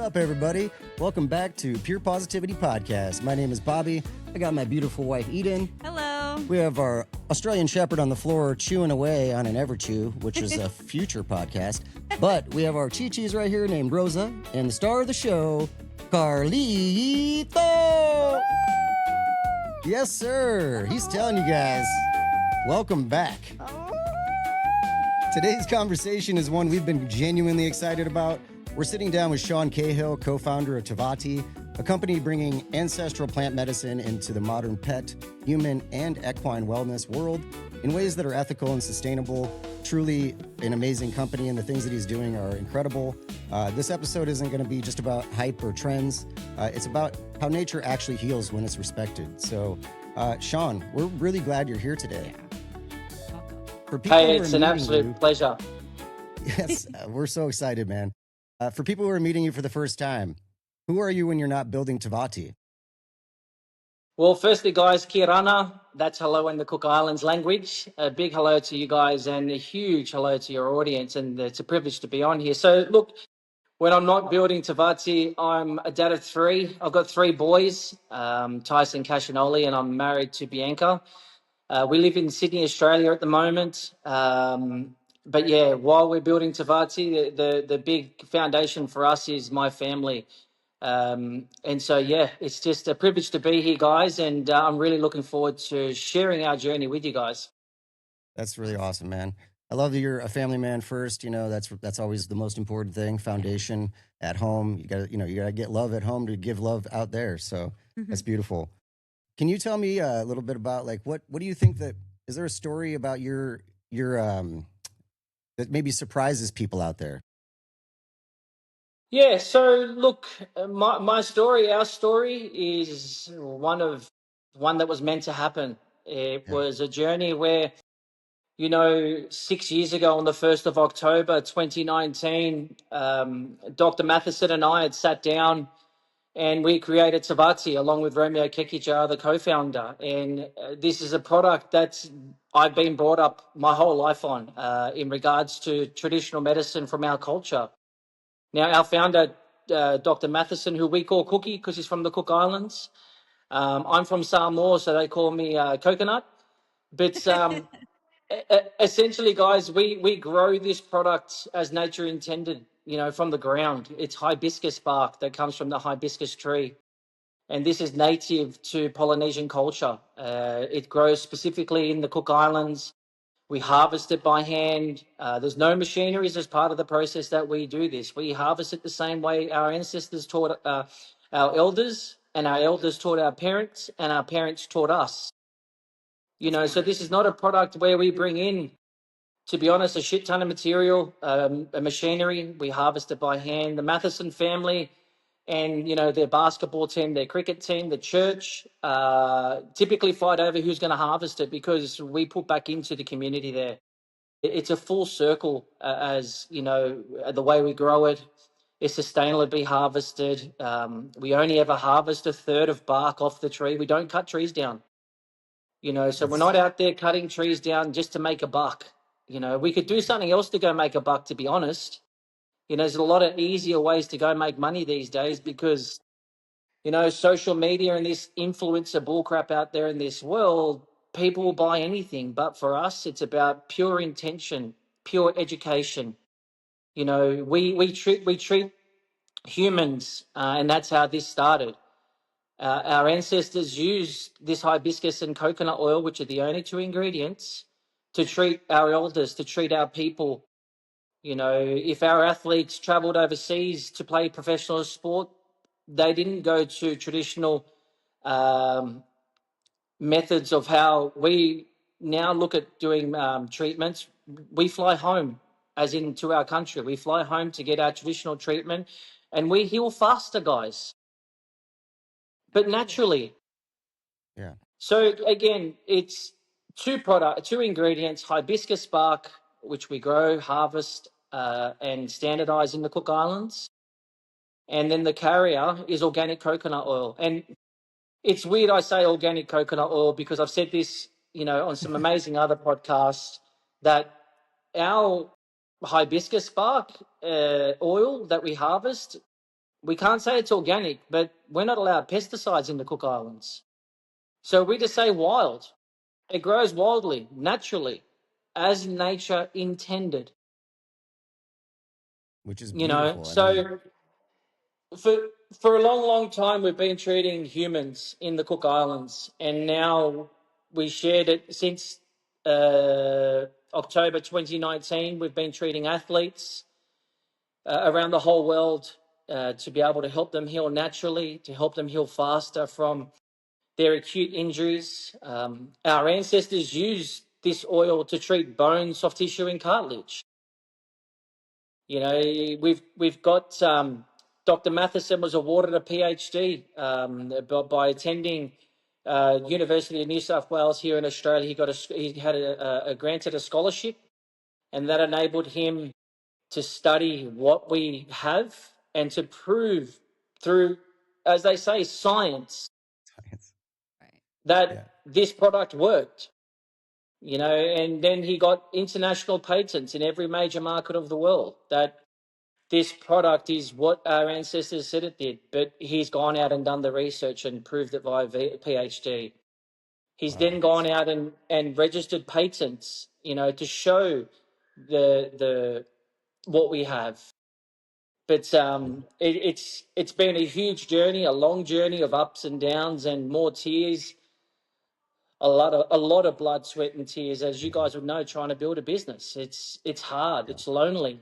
up, everybody? Welcome back to Pure Positivity Podcast. My name is Bobby. I got my beautiful wife, Eden. Hello. We have our Australian Shepherd on the floor chewing away on an Everchew, which is a future podcast. But we have our Chi-Chis right here named Rosa and the star of the show, Carlito. Yes, sir. He's telling you guys, welcome back. Today's conversation is one we've been genuinely excited about. We're sitting down with Sean Cahill, co-founder of Tvati, a company bringing ancestral plant medicine into the modern pet, human, and equine wellness world in ways that are ethical and sustainable. Truly an amazing company, and the things that he's doing are incredible. This episode isn't going to be just about hype or trends. It's about how nature actually heals when it's respected. So, Sean, we're really glad you're here today. For people Hey, it's an absolute pleasure. Yes, we're so excited, man. For people who are meeting you for the first time, who are you when you're not building Tvati? Well, firstly, guys, Kirana, that's hello in the Cook Islands language. A big hello to you guys and a huge hello to your audience, and it's a privilege to be on here. So, look, when I'm not building Tvati, I'm a dad of three. I've got three boys, Tyson, Cash, and Ollie, and I'm married to Bianca. We live in Sydney, Australia at the moment. But yeah, while we're building Tvati, the big foundation for us is my family. And so, yeah, it's just a privilege to be here, guys. And I'm really looking forward to sharing our journey with you guys. That's really awesome, man. I love that you're a family man first. You know, that's always the most important thing. Foundation at home. You gotta get love at home to give love out there. So that's beautiful. Can you tell me a little bit about what do you think is there a story about your that maybe surprises people out there? Yeah, so look, my story, our story is one that was meant to happen. It was a journey where, 6 years ago on the 1st of October, 2019, Dr. Matheson and I had sat down and we created Tvati along with Romeo Kekicha, the co-founder. And this is a product that I've been brought up my whole life on in regards to traditional medicine from our culture. Now, our founder, Dr. Matheson, who we call Cookie because he's from the Cook Islands. I'm from Samoa, so they call me Coconut. But essentially, guys, we grow this product as nature intended, from the ground. It's hibiscus bark that comes from the hibiscus tree. And this is native to Polynesian culture. It grows specifically in the Cook Islands. We harvest it by hand. There's no machineries as part of the process that we do this. We harvest it the same way our ancestors taught our elders, and our elders taught our parents, and our parents taught us. So this is not a product where we bring in, to be honest, a shit ton of material, a machinery. We harvest it by hand. The Matheson family and, their basketball team, their cricket team, the church, typically fight over who's going to harvest it because we put back into the community there. It's a full circle as, the way we grow it. It's sustainably harvested. We only ever harvest a third of bark off the tree. We don't cut trees down. So we're not out there cutting trees down just to make a buck. We could do something else to go make a buck, to be honest. There's a lot of easier ways to go make money these days because, social media and this influencer bullcrap out there in this world, people will buy anything. But for us, it's about pure intention, pure education. We treat humans, and that's how this started. Our ancestors used this hibiscus and coconut oil, which are the only two ingredients, to treat our elders, to treat our people. If our athletes traveled overseas to play professional sport, they didn't go to traditional methods of how we now look at doing treatments. We fly home, as in to our country. We fly home to get our traditional treatment, and we heal faster, guys. But naturally. Yeah. So again, it's two ingredients: hibiscus bark, which we grow, harvest, and standardize in the Cook Islands, and then the carrier is organic coconut oil. And it's weird I say organic coconut oil because I've said this, on some amazing other podcasts, that our hibiscus bark oil that we harvest We can't say it's organic, but we're not allowed pesticides in the Cook Islands. So we just say wild. It grows wildly, naturally, as nature intended. which is You know, beautiful. I mean, so for a long, long time we've been treating humans in the Cook Islands, and now we shared it since October 2019. We've been treating athletes around the whole world to be able to help them heal naturally, to help them heal faster from their acute injuries. Our ancestors used this oil to treat bone, soft tissue, and cartilage. You know, we've got Dr. Matheson was awarded a PhD by attending University of New South Wales here in Australia. He had a granted a scholarship, and that enabled him to study what we have and to prove through, as they say, science science. Right. that Yeah. this product worked. You know, and then he got international patents in every major market of the world that this product is what our ancestors said it did. But he's gone out and done the research and proved it via PhD. He's Wow. then gone out and registered patents, you know, to show the what we have. But it's been a huge journey, a long journey of ups and downs and more tears, a lot of blood, sweat, and tears, as you guys would know, trying to build a business. It's hard, Yeah. it's lonely,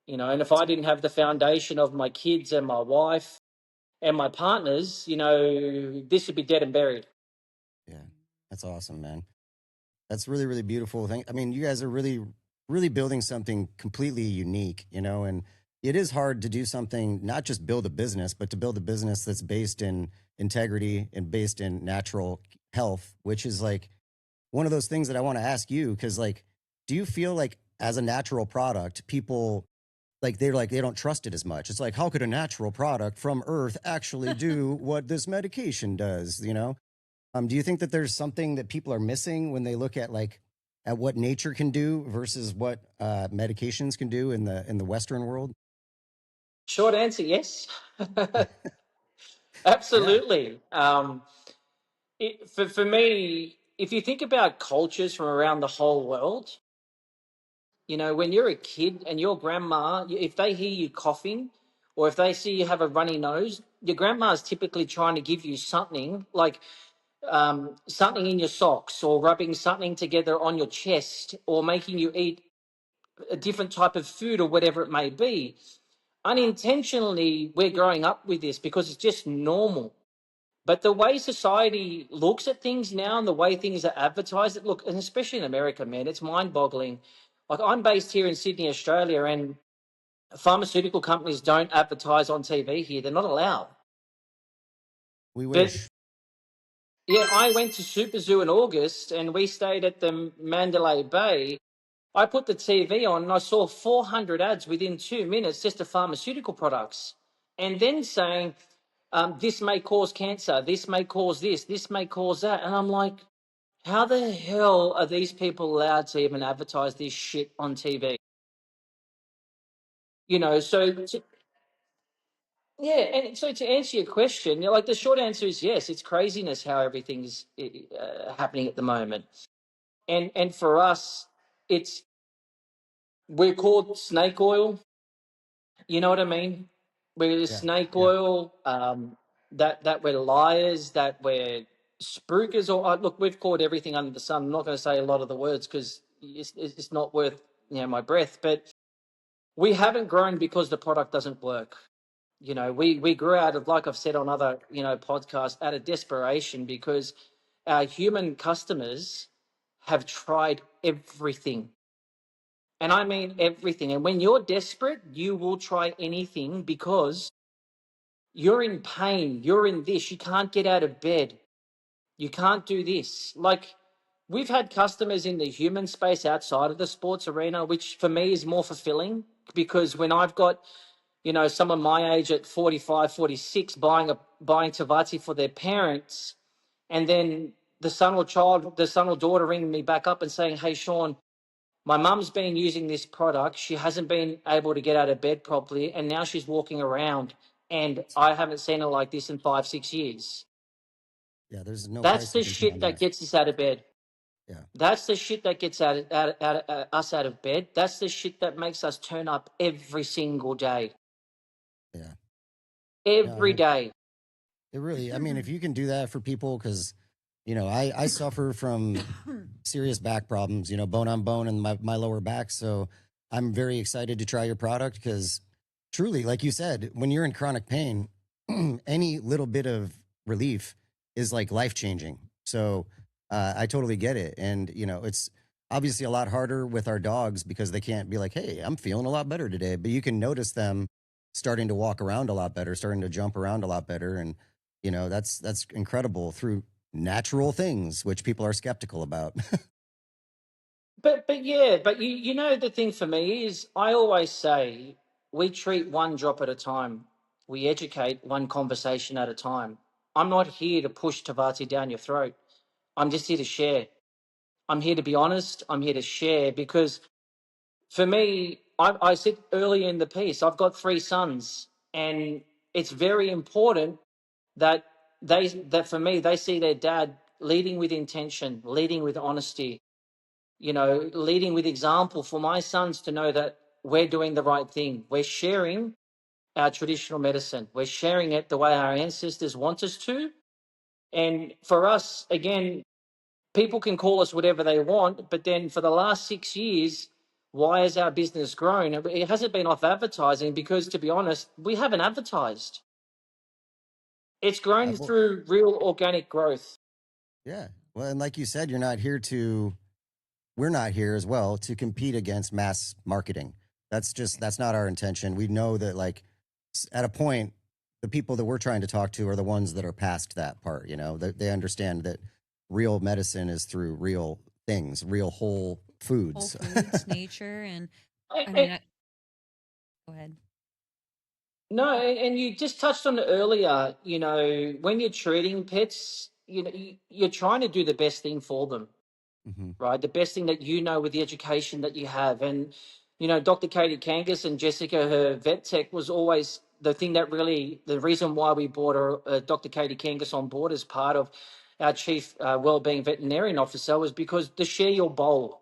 you know. And if I didn't have the foundation of my kids and my wife and my partners, you know, this would be dead and buried. Yeah. That's awesome, man. That's really, really beautiful thing. I mean, you guys are really, really building something completely unique, you know, and it is hard to do something, not just build a business, but to build a business that's based in integrity and based in natural health, which is like one of those things that I want to ask you. Cause like, do you feel like as a natural product, people they're like, they don't trust it as much? It's like, how could a natural product from Earth actually do what this medication does, you know? Do you think that there's something that people are missing when they look at like at what nature can do versus what medications can do in the Western world? Short answer, yes. Yeah, Absolutely. For me, if you think about cultures from around the whole world, you know, when you're a kid and your grandma, if they hear you coughing or if they see you have a runny nose, your grandma's typically trying to give you something like something in your socks or rubbing something together on your chest or making you eat a different type of food or whatever it may be. Unintentionally, we're growing up with this because it's just normal. But the way society looks at things now and the way things are advertised, look, and especially in America, man, it's mind boggling. Like, I'm based here in Sydney, Australia, and pharmaceutical companies don't advertise on TV here. They're not allowed. we But wish. yeah, I went to Super Zoo in August and we stayed at the Mandalay Bay. I put the TV on and I saw 400 ads within 2 minutes just of pharmaceutical products. And then saying, this may cause cancer, this may cause this may cause that. And I'm like, how the hell are these people allowed to even advertise this shit on TV? You know, yeah, and so to answer your question, you know, like the short answer is yes, it's craziness how everything's happening at the moment. And for us, it's we're called snake oil. You know what I mean? We're Yeah, snake yeah. oil. That we're liars. That we're spookers. Or look, we've called everything under the sun. I'm not going to say a lot of the words because it's not worth my breath. But we haven't grown because the product doesn't work. You know, we grew out of, like I've said on other podcasts, out of desperation because our human customers have tried everything. And I mean everything. And when you're desperate, you will try anything because you're in pain. You're in this. You can't get out of bed. You can't do this. Like, we've had customers in the human space outside of the sports arena, which for me is more fulfilling because when I've got, someone my age at 45, 46 buying Tvati for their parents, and then the son or daughter ringing me back up and saying, "Hey, Sean, my mum's been using this product. She hasn't been able to get out of bed properly, and now she's walking around And I haven't seen it like this in 5-6 years. Yeah, there's no That's price you the can put shit on that that. gets us out of bed. Yeah, That's the shit that gets us out of bed. That's the shit that makes us turn up every single day. yeah. No, Every day. it really, I mean, if you can do that for people, because, I suffer from serious back problems, bone on bone in my lower back. So I'm very excited to try your product because truly, like you said, when you're in chronic pain, any little bit of relief is like life changing. So I totally get it. And, it's obviously a lot harder with our dogs because they can't be like, hey, I'm feeling a lot better today. But you can notice them starting to walk around a lot better, starting to jump around a lot better. And, that's incredible through natural things, which people are skeptical about. But yeah, but you know the thing for me is I always say we treat one drop at a time. We educate one conversation at a time. I'm not here to push Tavati down your throat. I'm just here to share. I'm here to be honest. I'm here to share because for me, I said early in the piece, I've got 3 sons, and it's very important that that for me they see their dad leading with intention, leading with honesty, leading with example for my sons to know that we're doing the right thing. We're sharing our traditional medicine. We're sharing it the way our ancestors want us to. And for us, again, people can call us whatever they want, but then for the last 6 years, why has our business grown? It hasn't been off advertising because, to be honest, we haven't advertised. It's grown Well, through real organic growth. yeah. Well, and like you said, we're not here as well to compete against mass marketing. That's not our intention. We know that, like, at a point, the people that we're trying to talk to are the ones that are past that part, that they understand that real medicine is through real things, real whole Whole foods. foods, nature, and I And, mean, go ahead. no, and you just touched on it earlier. When you're treating pets, you're trying to do the best thing for them, Hmm. right? The best thing that with the education that you have. And, Dr. Katie Kangas and Jessica, her vet tech, was always the thing that really, the reason why we brought Dr. Katie Kangas on board as part of our chief wellbeing veterinarian officer was because to share your bowl.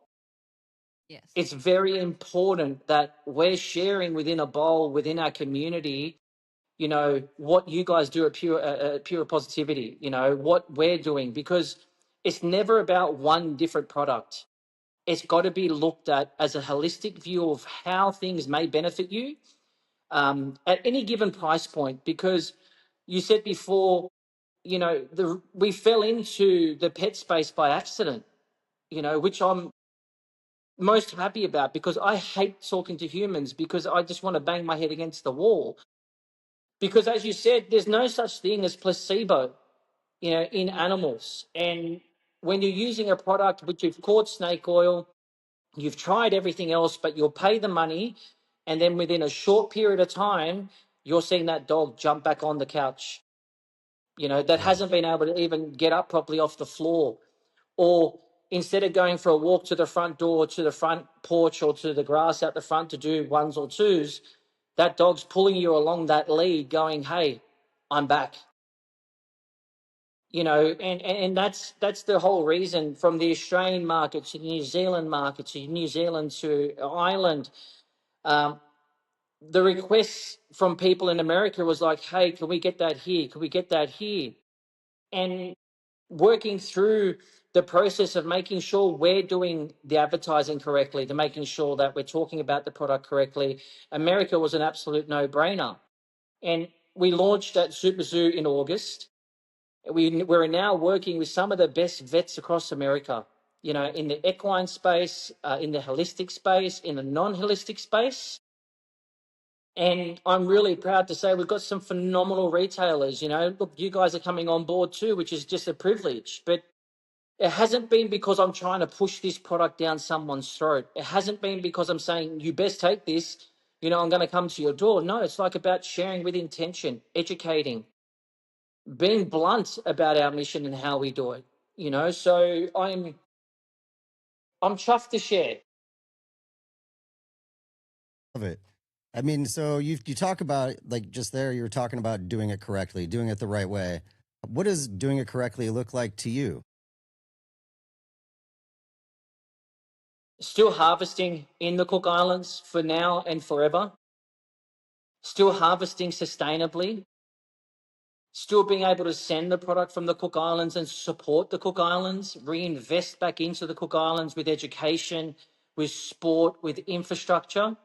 Yes. It's very important that we're sharing within a bowl, within our community, what you guys do at Pure Positivity, what we're doing, because it's never about one different product. It's got to be looked at as a holistic view of how things may benefit you at any given price point. Because you said before, we fell into the pet space by accident, which I'm most happy about because I hate talking to humans because I just want to bang my head against the wall. Because as you said, there's no such thing as placebo, in animals. And when you're using a product which you've caught snake oil, you've tried everything else, but you'll pay the money, and then within a short period of time, you're seeing that dog jump back on the couch, that Yeah. hasn't been able to even get up properly off the floor. Or instead of going for a walk to the front door, to the front porch, or to the grass out the front to do ones or twos, that dog's pulling you along that lead going, hey, I'm back. And that's the whole reason from the Australian market to the New Zealand market to New Zealand to Ireland. Um, the requests from people in America was like, hey, can we get that here? Can we get that here? And working through the process of making sure we're doing the advertising correctly, to making sure that we're talking about the product correctly. America was an absolute no-brainer. And we launched at Super Zoo in August. We're now working with some of the best vets across America, in the equine space, in the holistic space, in the non-holistic space. And I'm really proud to say we've got some phenomenal retailers. Look, you guys are coming on board too, which is just a privilege. But it hasn't been because I'm trying to push this product down someone's throat. It hasn't been because I'm saying, you best take this, I'm going to come to your door. No, it's like about sharing with intention, educating, being blunt about our mission and how we do it. So I'm chuffed to share. Love it. I mean, so you talk about like just there, you were talking about doing it correctly, doing it the right way. What does doing it correctly look like to you? Still harvesting in the Cook Islands for now and forever. Still harvesting sustainably. Still being able to send the product from the Cook Islands and support the Cook Islands, reinvest back into the Cook Islands with education, with sport, with infrastructure.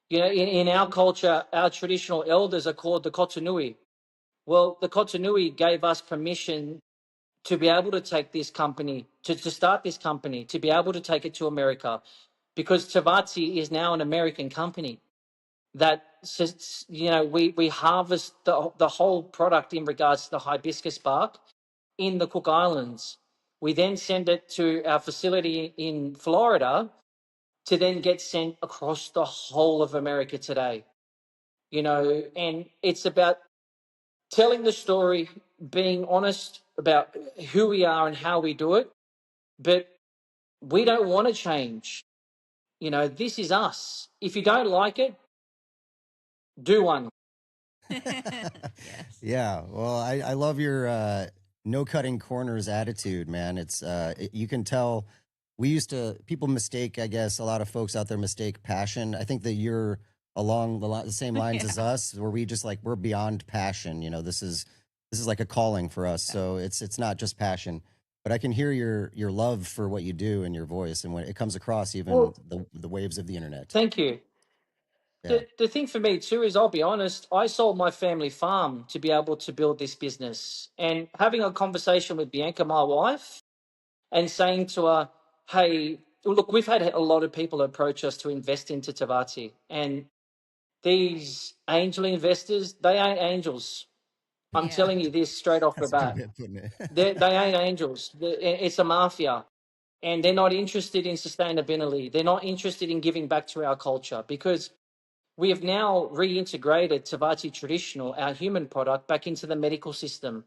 You know, in our culture, our traditional elders are called the Kotonui. Well, the Kotonui gave us permission to be able to take this company, to start this company, to be able to take it to America, because Tvati is now an American company that, you know, we harvest the whole product in regards to the hibiscus bark in the Cook Islands. We then send it to our facility in Florida to then get sent across the whole of America today. You know, and it's about telling the story, being honest about who we are and how we do it. But we don't want to change. You know, this is us. If you don't like it, do one. Yes. Yeah, well, I love your no cutting corners attitude, man. It's you can tell we used to people mistake, I guess, a lot of folks out there mistake passion. I think that you're along the same lines as Yeah. us, where we just like we're beyond passion. You know, this is like a calling for us. So it's not just passion, but I can hear your love for what you do in your voice, and when it comes across, even Well, the waves of the internet. thank you. Yeah. The thing for me too is, I'll be honest, I sold my family farm to be able to build this business. And having a conversation with Bianca, my wife, and saying to her, hey, look, we've had a lot of people approach us to invest into Tavati. And these angel investors, they ain't angels. I'm Yeah. telling you this straight off the That's a good bat. way of putting it. They ain't angels. It's a mafia. And they're not interested in sustainability. They're not interested in giving back to our culture, because we have now reintegrated Tvati traditional, our human product, back into the medical system.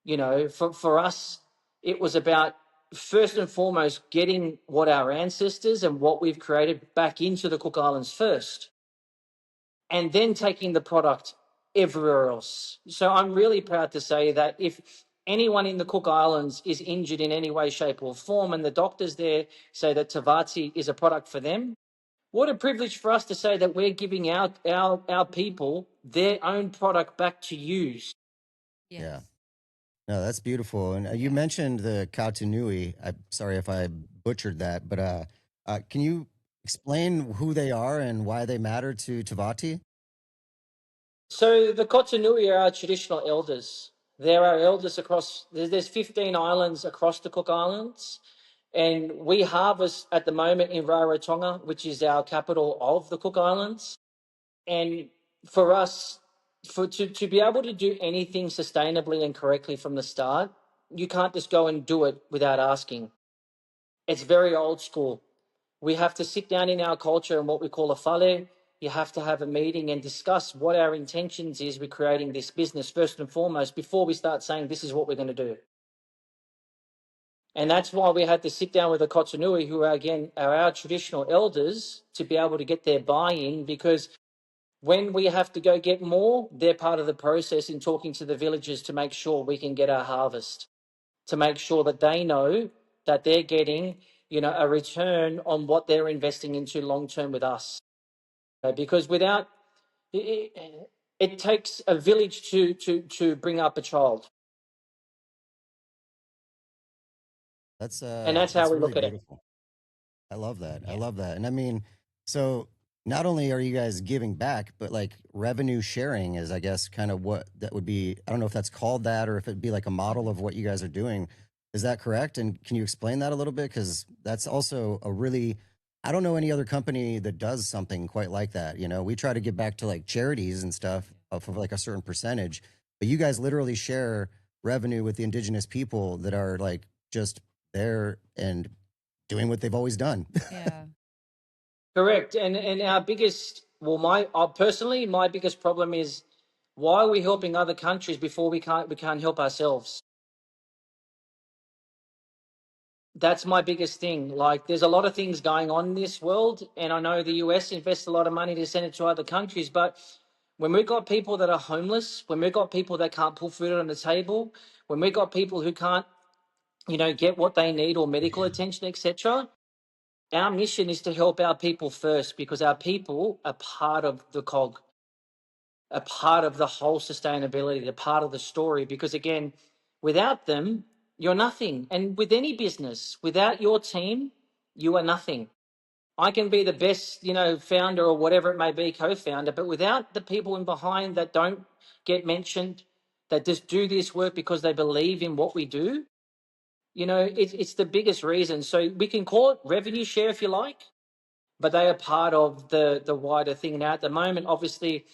You know, for us, it was about first and foremost getting what our ancestors and what we've created back into the Cook Islands first, and then taking the product everywhere else. So I'm really proud to say that if anyone in the Cook Islands is injured in any way, shape, or form, and the doctors there say that Tvati is a product for them, what a privilege for us to say that we're giving our people their own product back to use. Yeah. Yes. No, that's beautiful. And you Yeah. mentioned the Kautanui. I'm sorry if I butchered that, but can you explain who they are and why they matter to Tavati? So the Kotonui are our traditional elders. They're our elders across, there's 15 islands across the Cook Islands. And we harvest at the moment in Rarotonga, which is our capital of the Cook Islands. And for us, to be able to do anything sustainably and correctly from the start, you can't just go and do it without asking. It's very old school. We have to sit down in our culture and what we call a fale. You have to have a meeting and discuss what our intentions is with creating this business first and foremost before we start saying this is what we're going to do. And that's why we had to sit down with the Kotonui, who are again are our traditional elders, to be able to get their buy-in, because when we have to go get more, they're part of the process in talking to the villagers to make sure we can get our harvest, to make sure that they know that they're getting, you know, a return on what they're investing into long term with us. Because without it, it takes a village to bring up a child, and that's how That's we really look at it. beautiful. I love that. I Yeah. love that. And I mean, so not only are you guys giving back, but like revenue sharing is, I guess, kind of what that would be. I don't know if that's called that or if it'd be like a model of what you guys are doing. Is that correct? And can you explain that a little bit? Because that's also a really, I don't know any other company that does something quite like that. You know, we try to give back to like charities and stuff off of like a certain percentage, but you guys literally share revenue with the indigenous people that are like just there and doing what they've always done. Yeah. Correct. And our biggest, well, personally, my biggest problem is, why are we helping other countries before we can't help ourselves? that's my biggest thing. Like, there's a lot of things going on in this world, and I know the US invests a lot of money to send it to other countries, but when we've got people that are homeless, when we've got people that can't put food on the table, when we've got people who can't, get what they need or medical attention, etc., our mission is to help our people first, because our people are part of the cog, a part of the whole sustainability, a part of the story. Because again, without them, you're nothing. And with any business, without your team, you are nothing. I can be the best, founder or whatever it may be, co-founder, but without the people in behind that don't get mentioned, that just do this work because they believe in what we do, it's the biggest reason. So we can call it revenue share if you like, but they are part of the wider thing. Now, at the moment, obviously,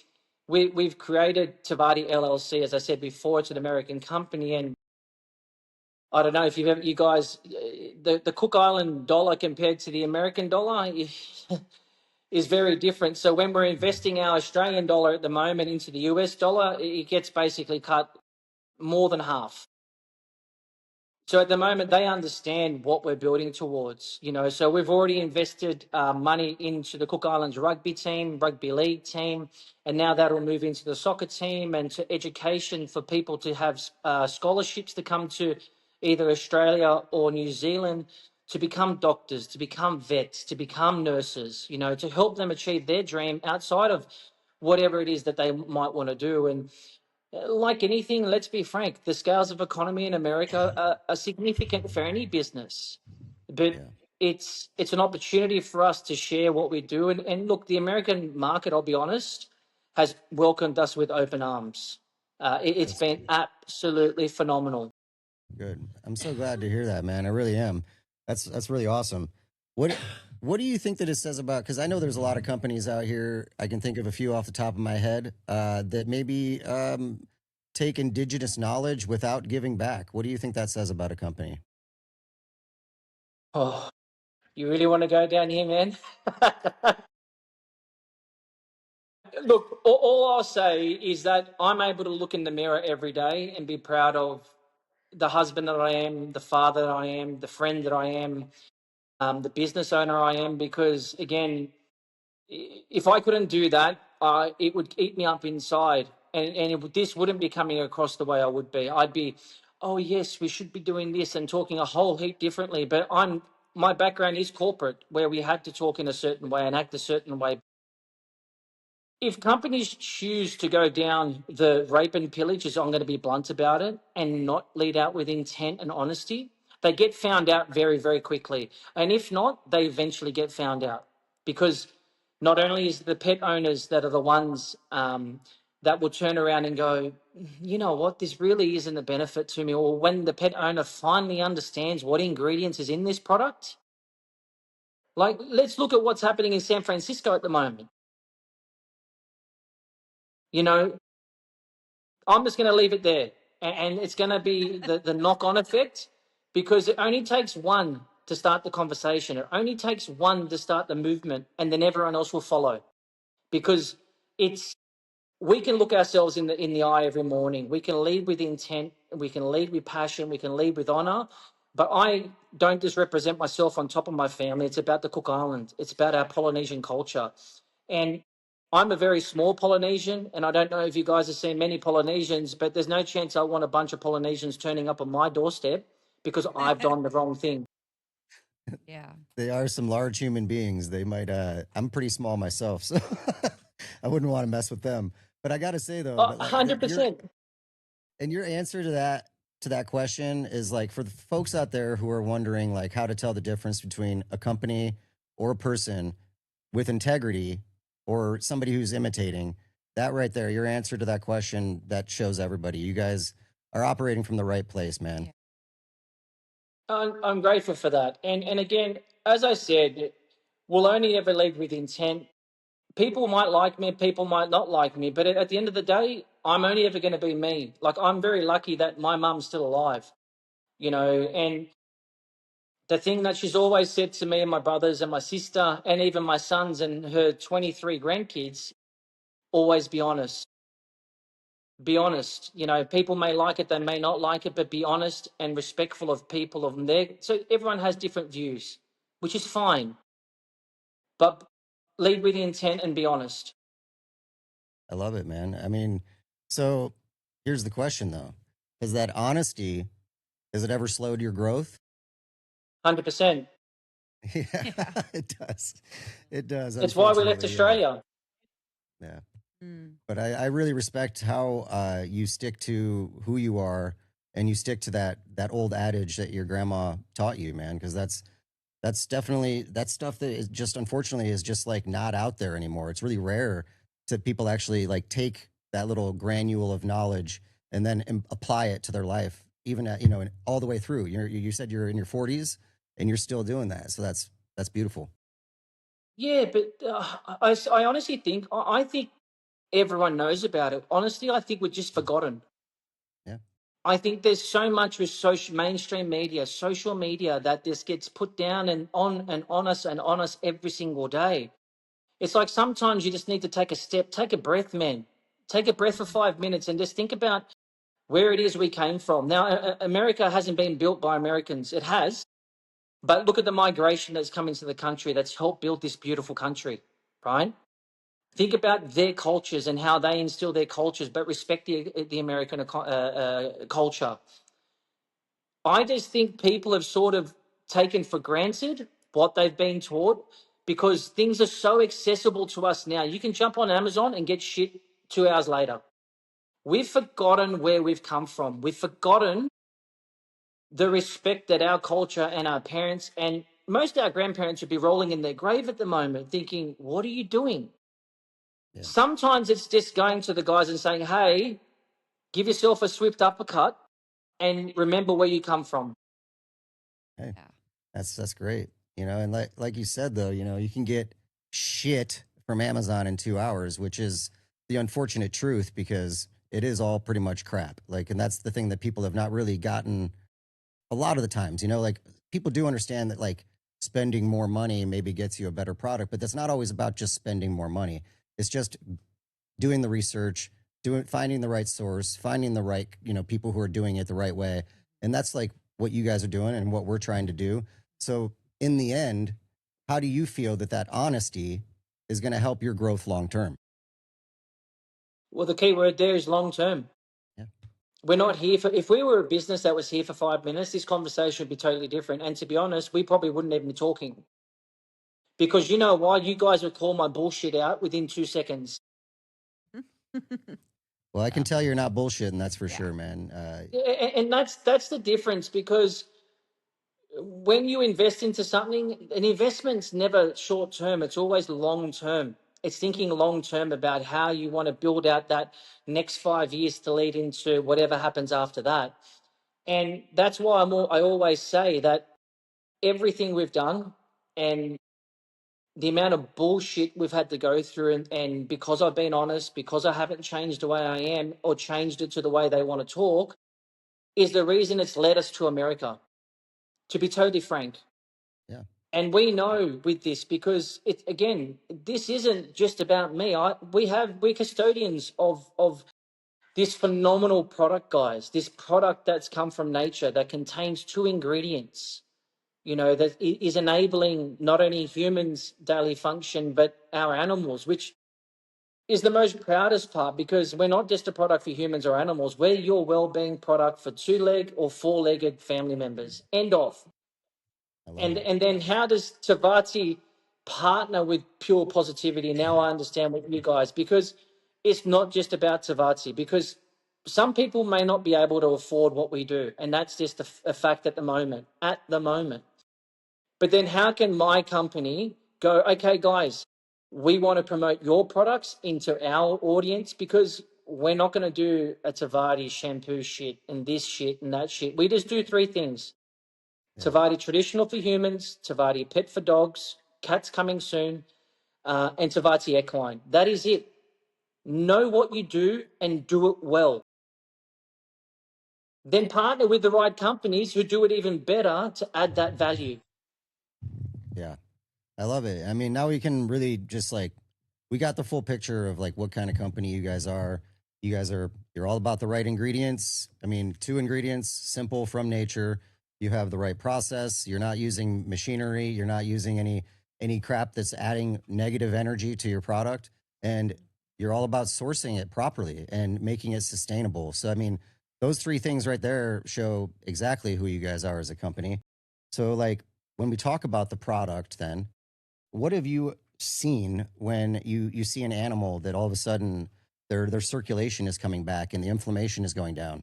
we've created Tvati LLC. As I said before, it's an American company, and I don't know if you guys, the Cook Island dollar compared to the American dollar is very different. So when we're investing our Australian dollar at the moment into the US dollar, it gets basically cut more than half. So at the moment, they understand what we're building towards, So we've already invested money into the Cook Islands rugby team, rugby league team, and now that'll move into the soccer team and to education for people to have scholarships to come to either Australia or New Zealand to become doctors, to become vets, to become nurses, to help them achieve their dream outside of whatever it is that they might want to do. And like anything, let's be frank, the scales of economy in America are significant for any business, but it's an opportunity for us to share what we do. And look, the American market, I'll be honest, has welcomed us with open arms. It's been absolutely phenomenal. Good. I'm so glad to hear that, man. I really am. That's really awesome. What do you think that it says about? Because I know there's a lot of companies out here. I can think of a few off the top of my head that maybe take indigenous knowledge without giving back. What do you think that says about a company? Oh, you really want to go down here, man? Look, all I'll say is that I'm able to look in the mirror every day and be proud of the husband that I am, the father that I am, the friend that I am, the business owner I am, because again, if I couldn't do that, it would eat me up inside, and this wouldn't be coming across the way I would be. I'd be, oh yes, we should be doing this and talking a whole heap differently. But my background is corporate, where we had to talk in a certain way and act a certain way. If companies choose to go down the rape and pillage, as I'm going to be blunt about it, and not lead out with intent and honesty, they get found out very, very quickly. And if not, they eventually get found out, because not only is the pet owners that are the ones that will turn around and go, you know what, this really isn't a benefit to me. Or when the pet owner finally understands what ingredients is in this product, like let's look at what's happening in San Francisco at the moment. I'm just going to leave it there. And it's going to be the knock-on effect, because it only takes one to start the conversation. It only takes one to start the movement, and then everyone else will follow. Because we can look ourselves in the eye every morning. We can lead with intent. We can lead with passion. We can lead with honor. But I don't just represent myself on top of my family. It's about the Cook Island. It's about our Polynesian culture. And I'm a very small Polynesian, and I don't know if you guys have seen many Polynesians, but there's no chance I want a bunch of Polynesians turning up on my doorstep because I've done the wrong thing. Yeah. They are some large human beings. They might. I'm pretty small myself, so I wouldn't want to mess with them. But I got to say though, 100%. And your answer to that question is like, for the folks out there who are wondering like how to tell the difference between a company or a person with integrity or somebody who's imitating, that right there, your answer to that question, that shows everybody you guys are operating from the right place, man. Yeah. I'm grateful for that. And again, as I said, we'll only ever lead with intent. People might like me, people might not like me, but at the end of the day, I'm only ever going to be me. Like, I'm very lucky that my mum's still alive, and the thing that she's always said to me and my brothers and my sister and even my sons and her 23 grandkids, always be honest. Be honest. You know, people may like it, they may not like it, but be honest and respectful of people of their. So everyone has different views, which is fine. But lead with intent and be honest. I love it, man. I mean, so here's the question though: Has that honesty, has it ever slowed your growth? 100%. Yeah, Yeah. it does. It does. It's why we left Unfortunately, yeah. Australia. Yeah. Mm. But I really respect how you stick to who you are, and you stick to that old adage that your grandma taught you, man. Because that's definitely that stuff that is just unfortunately is just like not out there anymore. It's really rare to people actually like take that little granule of knowledge and then apply it to their life, even at, all the way through. You said you're in your 40s and you're still doing that, so that's beautiful. Yeah, but I honestly think, I think everyone knows about it. Honestly, I think we're just forgotten. Yeah, I think there's so much with mainstream media, social media, that this gets put down and on us every single day. It's like sometimes you just need to take a step, take a breath, man. Take a breath for 5 minutes and just think about where it is we came from. Now, America hasn't been built by Americans. It has, but look at the migration that's come into the country that's helped build this beautiful country, right? Think about their cultures and how they instill their cultures, but respect the American culture. I just think people have sort of taken for granted what they've been taught because things are so accessible to us now. You can jump on Amazon and get shit 2 hours later. We've forgotten where we've come from. We've forgotten the respect that our culture and our parents and most of our grandparents would be rolling in their grave at the moment thinking, what are you doing? yeah. Sometimes it's just going to the guys and saying, hey, give yourself a swift uppercut and remember where you come from. Hey, Yeah. that's great. And like you said though, you can get shit from Amazon in 2 hours, which is the unfortunate truth because it is all pretty much crap. Like, and that's the thing that people have not really gotten a lot of the times. Like people do understand that like spending more money maybe gets you a better product, but that's not always about just spending more money. It's just doing the research, finding the right source, finding the right, people who are doing it the right way. And that's like what you guys are doing and what we're trying to do. So in the end, how do you feel that honesty is going to help your growth long term? Well, the key word there is long term. Yeah. We're not here for, if we were a business that was here for 5 minutes, this conversation would be totally different. And to be honest, we probably wouldn't even be talking. Because you know why? You guys would call my bullshit out within 2 seconds. Well, I can Yeah. tell you're not bullshitting. That's for Yeah. sure, man. And that's the difference because when you invest into something, an investment's never short term, it's always long term. It's thinking long term about how you want to build out that next 5 years to lead into whatever happens after that. And that's why I always say that everything we've done and the amount of bullshit we've had to go through, and because I've been honest, because I haven't changed the way I am or changed it to the way they want to talk, is the reason it's led us to America, to be totally frank. Yeah. And we know with this because it again, this isn't just about me. We're custodians of this phenomenal product, guys. This product that's come from nature that contains two ingredients, that is enabling not only humans' daily function, but our animals, which is the most proudest part because we're not just a product for humans or animals. We're your well-being product for two-leg or four-legged family members. End of. I love And it. and then how does Tvati partner with Pure Positivity? Now I understand what you guys, because it's not just about Tvati, because some people may not be able to afford what we do, and that's just a fact at the moment. At the moment. But then how can my company go, okay, guys, we want to promote your products into our audience because we're not going to do a Tvati shampoo shit and this shit and that shit. We just do three things. Yeah. Tvati traditional for humans, Tvati pet for dogs, cats coming soon, and Tvati equine. That is it. Know what you do and do it well. Then partner with the right companies who do it even better to add that value. Yeah. I love it. I mean, now we can really just like, we got the full picture of like what kind of company you guys are. you're all about the right ingredients. I mean, 2 ingredients, simple from nature. You have the right process. You're not using machinery. You're not using any crap that's adding negative energy to your product. And you're all about sourcing it properly and making it sustainable. So I mean, those 3 things right there show exactly who you guys are as a company. So like when we talk about the product, then what have you seen when you see an animal that all of a sudden their circulation is coming back and the inflammation is going down?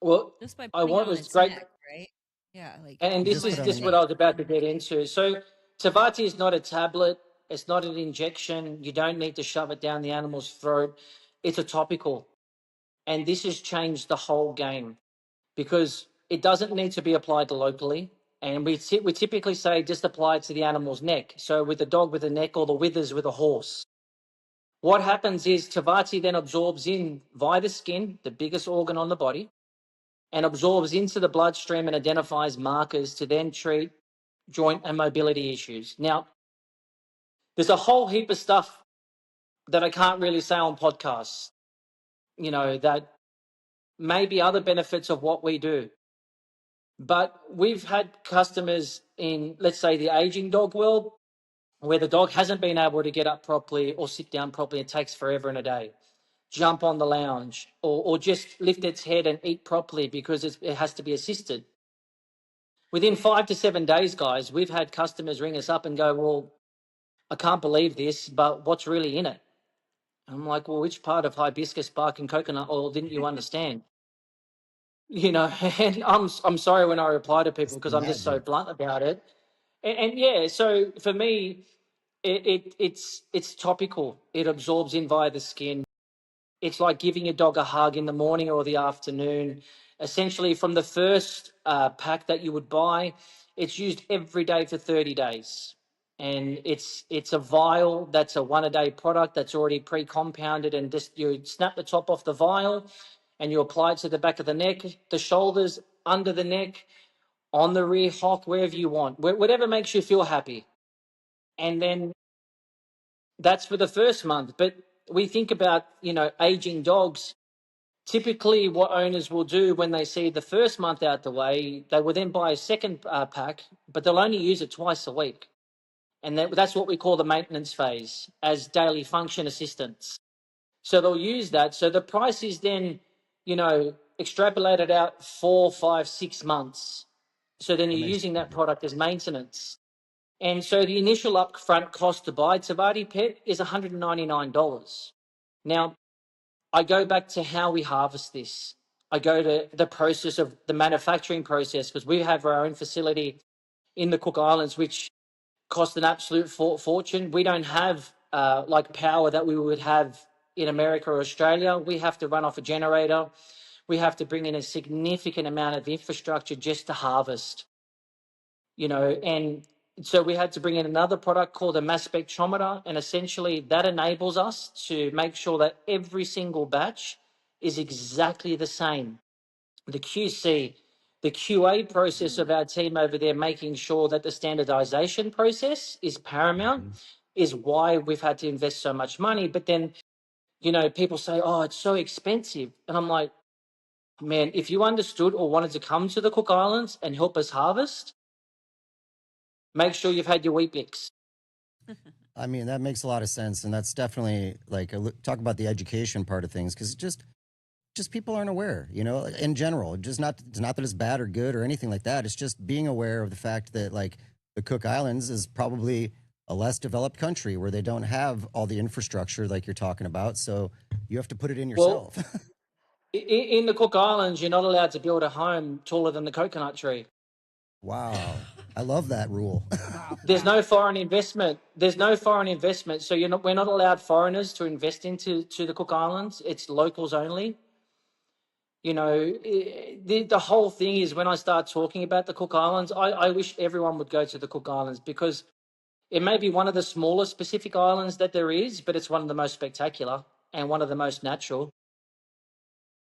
Well, Just by I putting it want on it's its great. neck, right? Yeah, like And Just this put is it applying on the the just what neck. I neck. was about to get into. So Tvati is not a tablet. It's not an injection. You don't need to shove it down the animal's throat. It's a topical. And this has changed the whole game because it doesn't need to be applied locally. And we typically say just apply it to the animal's neck. So with the dog with the neck or the withers with a horse. What happens is Tvati then absorbs in via the skin, the biggest organ on the body, and absorbs into the bloodstream and identifies markers to then treat joint and mobility issues. Now, there's a whole heap of stuff that I can't really say on podcasts, that may be other benefits of what we do. But we've had customers in, let's say, the aging dog world where the dog hasn't been able to get up properly or sit down properly. It takes forever and a day. Jump on the lounge or just lift its head and eat properly because it has to be assisted. Within 5 to 7 days, guys, we've had customers ring us up and go, well, I can't believe this, but what's really in it? I'm like, well, which part of hibiscus bark and coconut oil didn't you understand? And I'm sorry when I reply to people It's because the I'm just so magic. blunt about it. And yeah, so for me, it's topical. It absorbs in via the skin. It's like giving your dog a hug in the morning or the afternoon. Essentially, from the first pack that you would buy, it's used every day for 30 days. And it's a vial that's a 1 a day product that's already pre-compounded, and just you snap the top off the vial and you apply it to the back of the neck, the shoulders, under the neck, on the rear hock, wherever you want, whatever makes you feel happy. And then that's for the first month. But we think about, aging dogs. Typically, what owners will do when they see the first month out the way, they will then buy a second pack, but they'll only use it twice a week. And that's what we call the maintenance phase as daily function assistance. So they'll use that. So the price is then, extrapolated out 4, 5, 6 months. So then That you're makes using that product as maintenance. And so the initial upfront cost to buy Tvati Pet is $199. Now, I go back to how we harvest this. I go to the process of the manufacturing process because we have our own facility in the Cook Islands, which cost an absolute fortune. We don't have like power that we would have in America or Australia. We have to run off a generator. We have to bring in a significant amount of infrastructure just to harvest, and so we had to bring in another product called a mass spectrometer, and essentially that enables us to make sure that every single batch is exactly the same. The QC, the QA process of our team over there, making sure that the standardization process is paramount, Mhm. is why we've had to invest so much money. But then, people say, oh, it's so expensive. And I'm like, man, if you understood or wanted to come to the Cook Islands and help us harvest, make sure you've had your wheat bix. I mean, that makes a lot of sense, and that's definitely like talk about the education part of things because just people aren't aware, in general. Just not it's not that it's bad or good or anything like that. It's just being aware of the fact that like the Cook Islands is probably a less developed country where they don't have all the infrastructure like you're talking about. So you have to put it in Well, yourself. in the Cook Islands, you're not allowed to build a home taller than the coconut tree. Wow, I love that rule. Wow. There's Yeah. no foreign investment. There's no foreign investment. So we're not allowed foreigners to invest into the Cook Islands. It's locals only. The whole thing is when I start talking about the Cook Islands, I wish everyone would go to the Cook Islands because it may be one of the smallest Pacific islands that there is, but it's one of the most spectacular and one of the most natural.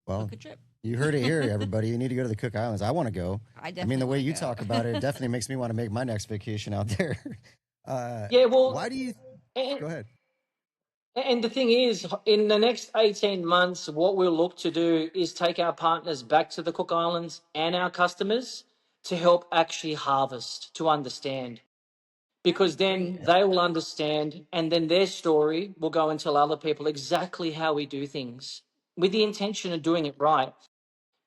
Well, Book a trip. you heard it here, everybody. You need to go to the Cook Islands. I want to go. I I mean, definitely the way want you to go. talk about it, it definitely makes me want to make my next vacation out there. Yeah, well, Why do you and, go ahead? And the thing is, in the next 18 months, what we'll look to do is take our partners back to the Cook Islands and our customers to help actually harvest, to understand. That'd Because be then great. they will understand, and then their story will go and tell other people exactly how we do things with the intention of doing it right.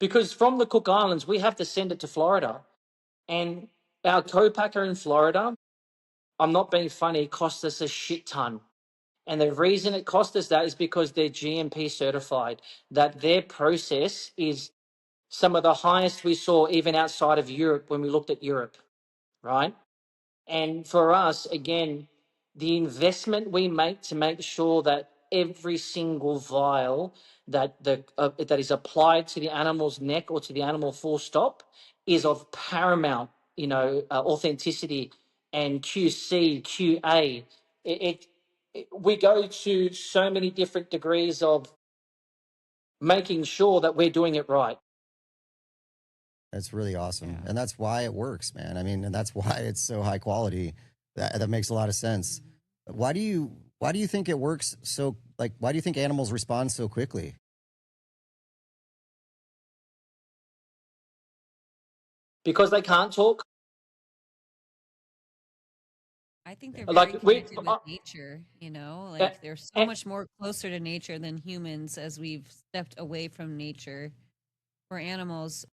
Because from the Cook Islands, we have to send it to Florida. And our co-packer in Florida, I'm not being funny, cost us a shit ton. And the reason it cost us that is because they're GMP certified, that their process is some of the highest we saw even outside of Europe when we looked at Europe, right? And for us, again, the investment we make to make sure that every single vial that is applied to the animal's neck or to the animal full stop is of paramount, authenticity and QC, QA. We go to so many different degrees of making sure that we're doing it right. That's really awesome. Yeah. And that's why it works, man. I mean, and that's why it's so high quality. That makes a lot of sense. Why do you think it works so, like, why do you think animals respond so quickly? Because they can't talk. I think they're very Like connected with nature, you know, uh, like they're so uh, much more closer to nature than humans as we've stepped away from nature. For animals,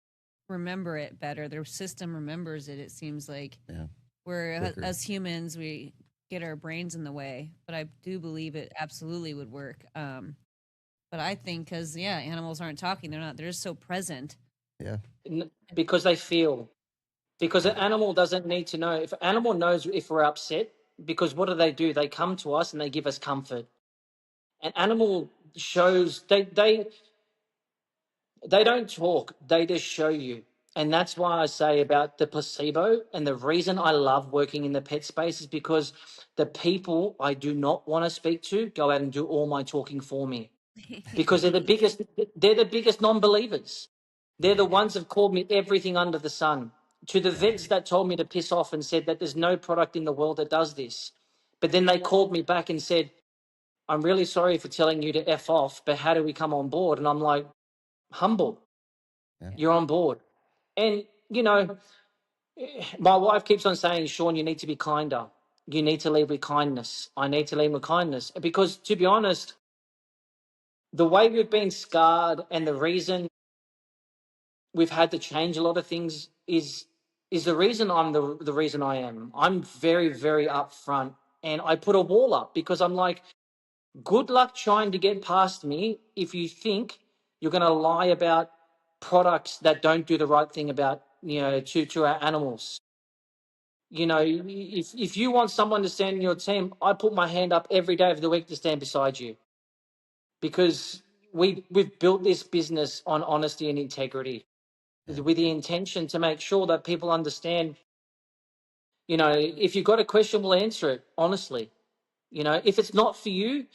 remember it better. Their system remembers it, it seems like. Yeah. Where Quicker. as humans, we get our brains in the way. But I do believe it absolutely would work. But I think because, yeah, animals aren't talking, they're just so present. Yeah. because they feel. Because an animal doesn't need to know. If an animal knows if we're upset, because what do? They come to us and they give us comfort. An animal shows they don't talk, they just show you. And that's why I say about the placebo. And the reason I love working in the pet space is because the people I do not want to speak to go out and do all my talking for me. Because they're the biggest non-believers. They're the ones that called me everything under the sun. To the vets that told me to piss off and said that there's no product in the world that does this. But then they called me back and said, I'm really sorry for telling you to F off, but how do we come on board? And I'm like, humble. Yeah. You're on board. And, my wife keeps on saying, Sean, you need to be kinder. You need to lead with kindness. I need to lead with kindness. Because to be honest, the way we've been scarred and the reason we've had to change a lot of things is the reason I'm the reason I am. I'm very, very upfront. And I put a wall up because I'm like, good luck trying to get past me if you think you're going to lie about products that don't do the right thing about to our animals. If you want someone to stand in your team, I put my hand up every day of the week to stand beside you because we've built this business on honesty and integrity Yeah. with the intention to make sure that people understand. If you've got a question, we'll answer it honestly. If it's not for you,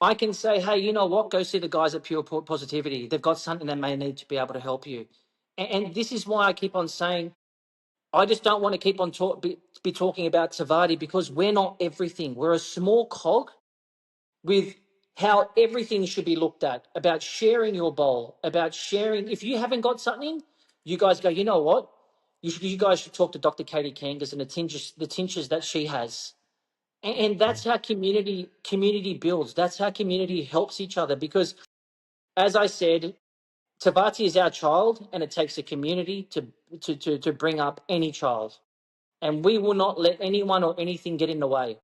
I can say, hey, you know what? Go see the guys at Pure Positivity. They've got something that may need to be able to help you. And this is why I keep on saying, I just don't want to keep on be talking about Tvati because we're not everything. We're a small cog with how everything should be looked at, about sharing your bowl, about sharing. If you haven't got something, you guys go, you know what? You guys should talk to Dr. Katie Kangas and the tinctures that she has. And that's how community builds. That's how community helps each other. Because, as I said, Tvati is our child, and it takes a community to bring up any child. And we will not let anyone or anything get in the way.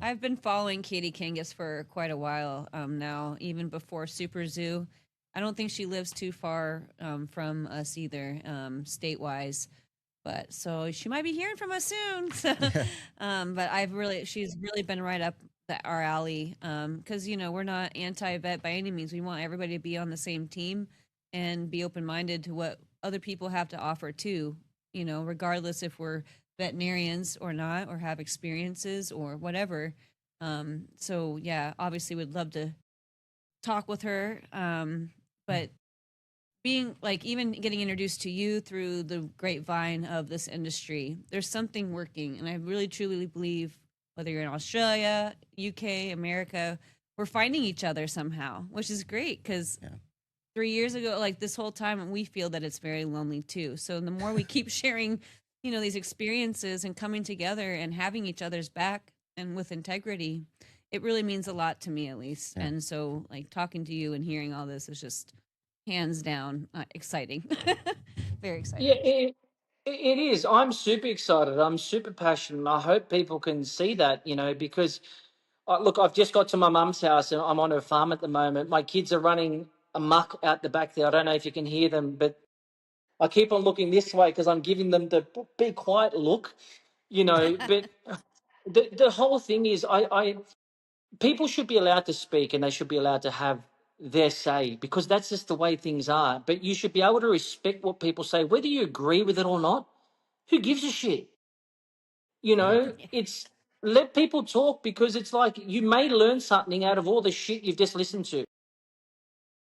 I've been following Katie Kangas for quite a while now, even before Super Zoo. I don't think she lives too far from us either, state-wise. But so she might be hearing from us soon. But she's really been right up our alley. Because we're not anti-vet by any means. We want everybody to be on the same team and be open-minded to what other people have to offer too. Regardless if we're veterinarians or not, or have experiences or whatever. So yeah, obviously would love to talk with her. But being like even getting introduced to you through the grapevine of this industry, there's something working, and I really truly believe whether you're in Australia, UK, America, we're finding each other somehow, which is great because Yeah. 3 years ago, like this whole time, we feel that it's very lonely too. So the more we keep sharing, these experiences and coming together and having each other's back and with integrity, it really means a lot to me, at least. Yeah. And so, like talking to you and hearing all this is just hands down exciting, very exciting. Yeah, it is. I'm super excited. I'm super passionate. I hope people can see that, because look, I've just got to my mum's house and I'm on her farm at the moment. My kids are running amok out the back there. I don't know if you can hear them, but I keep on looking this way because I'm giving them the be quiet look, But the whole thing is, I people should be allowed to speak and they should be allowed to have their say because that's just the way things are. But you should be able to respect what people say, whether you agree with it or not. Who gives a shit? Yeah. It's let people talk because it's like you may learn something out of all the shit you've just listened to.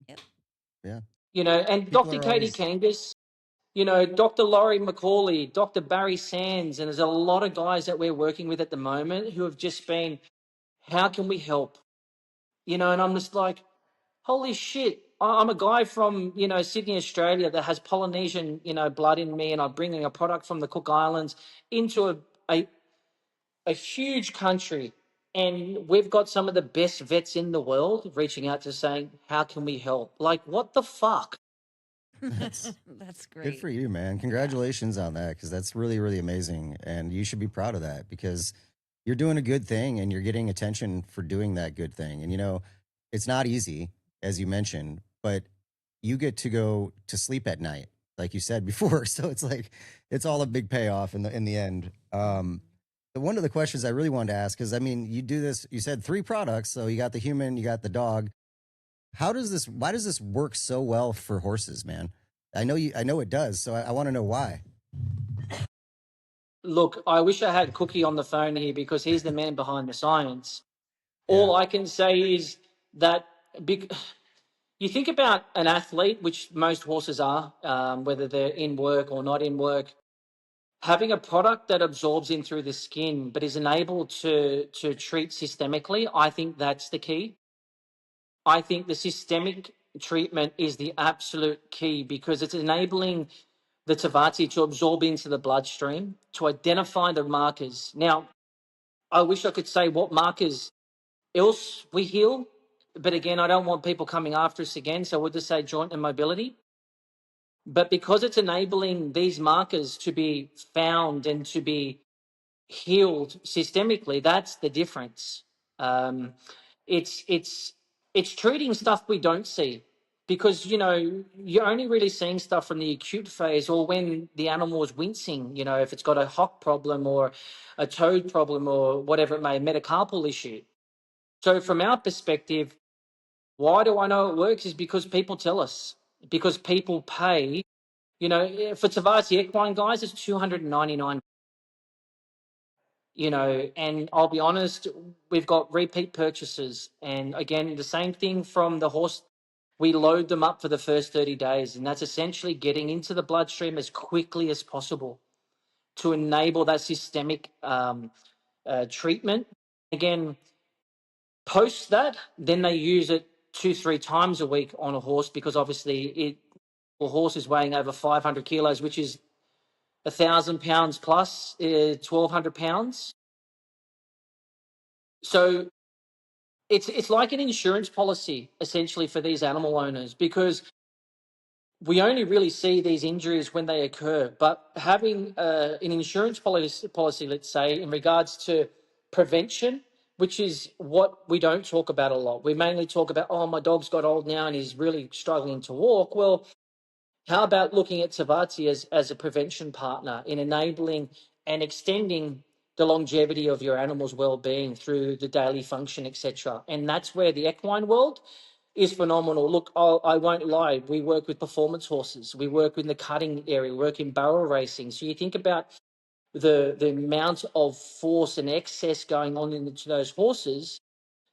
Yep. Yeah. And People Dr. are Katie always, Kangas, Dr. Laurie McCauley, Dr. Barry Sands, and there's a lot of guys that we're working with at the moment who have just been, how can we help? And I'm just like, holy shit. I'm a guy from, Sydney, Australia that has Polynesian, blood in me, and I'm bringing a product from the Cook Islands into a huge country. And we've got some of the best vets in the world reaching out to saying, how can we help? Like, what the fuck? that's That's good great. for you, man. Congratulations on that because that's really, really amazing. And you should be proud of that because you're doing a good thing and you're getting attention for doing that good thing. And, it's not easy, as you mentioned, but you get to go to sleep at night, like you said before. So it's like, it's all a big payoff in the end. One of the questions I really wanted to ask is, I mean, you do this, you said 3 products. So you got the human, you got the dog. Why does this work so well for horses, man? I know it does. So I want to know why. Look, I wish I had Cookie on the phone here because he's the man behind the science. Yeah. All I can say is that big, you think about an athlete, which most horses are, whether they're in work or not in work, having a product that absorbs in through the skin but is enabled to treat systemically, I think that's the key. I think the systemic treatment is the absolute key because it's enabling the Tvati to absorb into the bloodstream, to identify the markers. Now, I wish I could say what markers else we heal, but again, I don't want people coming after us again, so we'll just say joint and mobility. But because it's enabling these markers to be found and to be healed systemically, that's the difference. Um, it's treating stuff we don't see because you're only really seeing stuff from the acute phase or when the animal is wincing. If it's got a hock problem or a toad problem or whatever it may, metacarpal issue. So from our perspective, why do I know it works? Is because people tell us because people pay. For Tvati Equine guys, it's 299. And I'll be honest, we've got repeat purchases. And again, the same thing from the horse. We load them up for the first 30 days, and that's essentially getting into the bloodstream as quickly as possible to enable that systemic treatment. Again, post that, then they use it 2-3 times a week on a horse because obviously a horse is weighing over 500 kilos, which is 1,000 pounds plus 1,200 pounds. So it's like an insurance policy essentially for these animal owners because we only really see these injuries when they occur. But having an insurance policy, let's say, in regards to prevention, which is what we don't talk about a lot. We mainly talk about, oh, my dog's got old now and he's really struggling to walk. Well, how about looking at Tvati as a prevention partner in enabling and extending the longevity of your animal's well-being through the daily function, etc. And that's where the equine world is phenomenal. Look, I won't lie. We work with performance horses. We work in the cutting area. We work in barrel racing. So you think about the amount of force and excess going on into those horses.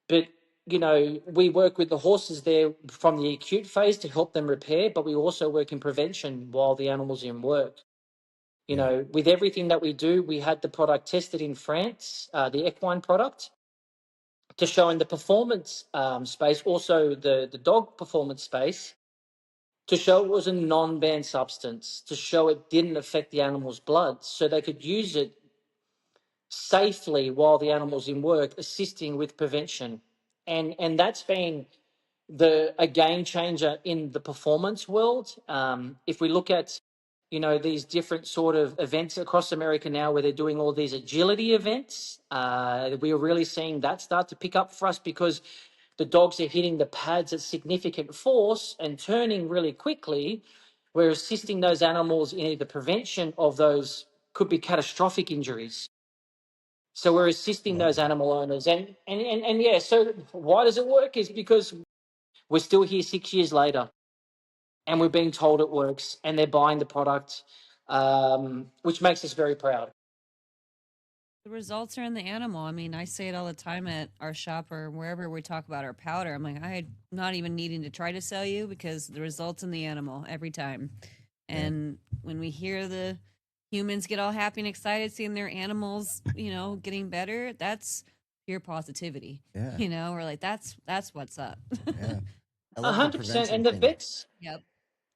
But we work with the horses there from the acute phase to help them repair, but we also work in prevention while the animal's in work. You know, with everything that we do, we had the product tested in France, the Equine product, to show in the performance space, also the dog performance space, to show it was a non-banned substance, to show it didn't affect the animal's blood, so they could use it safely while the animal's in work, assisting with prevention. And that's been a game changer in the performance world. If we look at, you know, these different sort of events across America now where they're doing all these agility events, we are really seeing that start to pick up for us, because the dogs are hitting the pads at significant force and turning really quickly. We're assisting those animals in the prevention of those could be catastrophic injuries. So we're assisting those animal owners. And yeah, so why does it work? Is because we're still here 6 years later, and we're being told it works, and they're buying the product, which makes us very proud. The results are in the animal. I mean, I say it all the time at our shop or wherever we talk about our powder. I'm like, I'm not even needing to try to sell you, because the results in the animal every time. And when we hear the humans get all happy and excited seeing their animals, you know, getting better, that's pure positivity. Yeah. You know, we're like, that's what's up. Yeah. I love the 100%. prevention And the thing. vets, Yep.